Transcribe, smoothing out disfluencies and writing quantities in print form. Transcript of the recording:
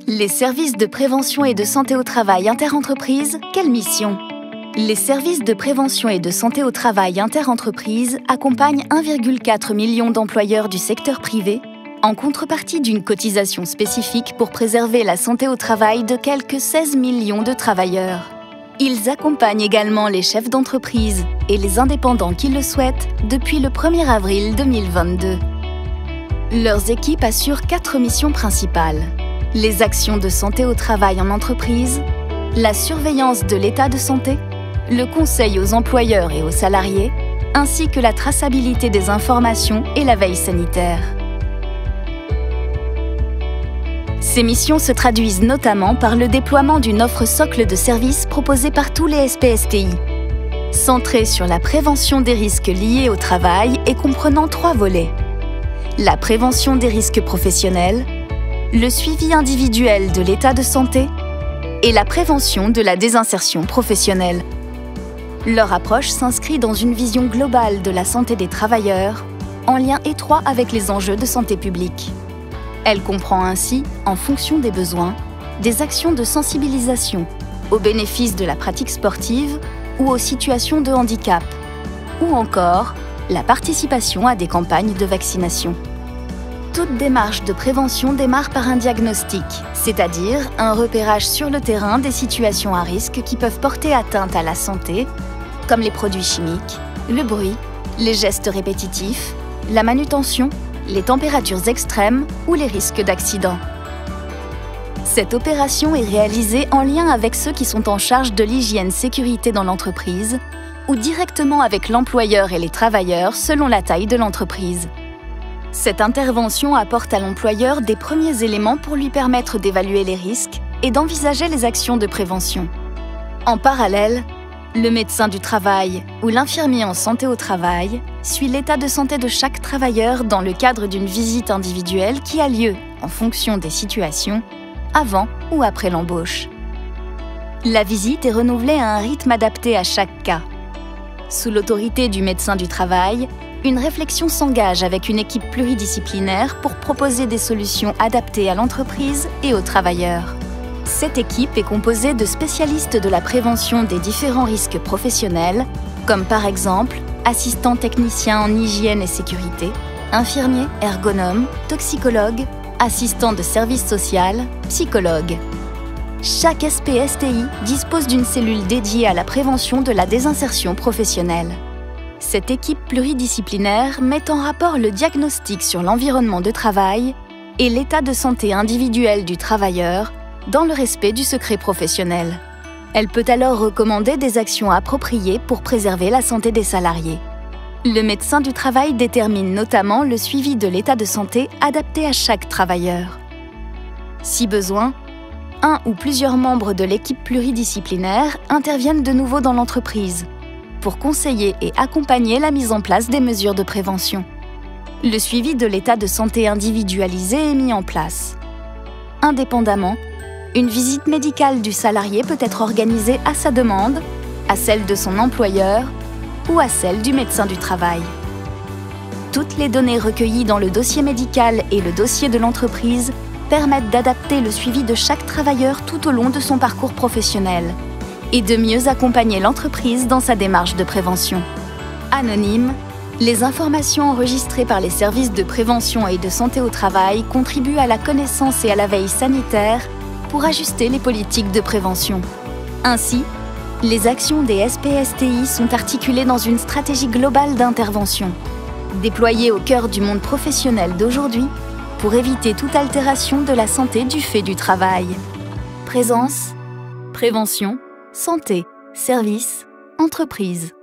Les services de prévention et de santé au travail interentreprises, quelle mission? Les services de prévention et de santé au travail interentreprises accompagnent 1,4 million d'employeurs du secteur privé en contrepartie d'une cotisation spécifique pour préserver la santé au travail de quelques 16 millions de travailleurs. Ils accompagnent également les chefs d'entreprise et les indépendants qui le souhaitent depuis le 1er avril 2022. Leurs équipes assurent 4 missions principales: les actions de santé au travail en entreprise, la surveillance de l'état de santé, le conseil aux employeurs et aux salariés, ainsi que la traçabilité des informations et la veille sanitaire. Ces missions se traduisent notamment par le déploiement d'une offre socle de services proposée par tous les SPSTI, centrée sur la prévention des risques liés au travail et comprenant 3 volets: la prévention des risques professionnels, le suivi individuel de l'état de santé et la prévention de la désinsertion professionnelle. Leur approche s'inscrit dans une vision globale de la santé des travailleurs, en lien étroit avec les enjeux de santé publique. Elle comprend ainsi, en fonction des besoins, des actions de sensibilisation au bénéfice de la pratique sportive ou aux situations de handicap, ou encore la participation à des campagnes de vaccination. Toute démarche de prévention démarre par un diagnostic, c'est-à-dire un repérage sur le terrain des situations à risque qui peuvent porter atteinte à la santé, comme les produits chimiques, le bruit, les gestes répétitifs, la manutention, les températures extrêmes ou les risques d'accident. Cette opération est réalisée en lien avec ceux qui sont en charge de l'hygiène-sécurité dans l'entreprise ou directement avec l'employeur et les travailleurs selon la taille de l'entreprise. Cette intervention apporte à l'employeur des premiers éléments pour lui permettre d'évaluer les risques et d'envisager les actions de prévention. En parallèle, le médecin du travail ou l'infirmier en santé au travail suit l'état de santé de chaque travailleur dans le cadre d'une visite individuelle qui a lieu, en fonction des situations, avant ou après l'embauche. La visite est renouvelée à un rythme adapté à chaque cas. Sous l'autorité du médecin du travail, une réflexion s'engage avec une équipe pluridisciplinaire pour proposer des solutions adaptées à l'entreprise et aux travailleurs. Cette équipe est composée de spécialistes de la prévention des différents risques professionnels, comme par exemple assistants techniciens en hygiène et sécurité, infirmiers, ergonomes, toxicologues, assistants de service social, psychologues. Chaque SPSTI dispose d'une cellule dédiée à la prévention de la désinsertion professionnelle. Cette équipe pluridisciplinaire met en rapport le diagnostic sur l'environnement de travail et l'état de santé individuel du travailleur dans le respect du secret professionnel. Elle peut alors recommander des actions appropriées pour préserver la santé des salariés. Le médecin du travail détermine notamment le suivi de l'état de santé adapté à chaque travailleur. Si besoin, un ou plusieurs membres de l'équipe pluridisciplinaire interviennent de nouveau dans l'entreprise pour conseiller et accompagner la mise en place des mesures de prévention. Le suivi de l'état de santé individualisé est mis en place. Indépendamment, une visite médicale du salarié peut être organisée à sa demande, à celle de son employeur ou à celle du médecin du travail. Toutes les données recueillies dans le dossier médical et le dossier de l'entreprise permettent d'adapter le suivi de chaque travailleur tout au long de son parcours professionnel et de mieux accompagner l'entreprise dans sa démarche de prévention. Anonymes, les informations enregistrées par les services de prévention et de santé au travail contribuent à la connaissance et à la veille sanitaire pour ajuster les politiques de prévention. Ainsi, les actions des SPSTI sont articulées dans une stratégie globale d'intervention, déployée au cœur du monde professionnel d'aujourd'hui pour éviter toute altération de la santé du fait du travail. Présence, prévention, santé, service, entreprise.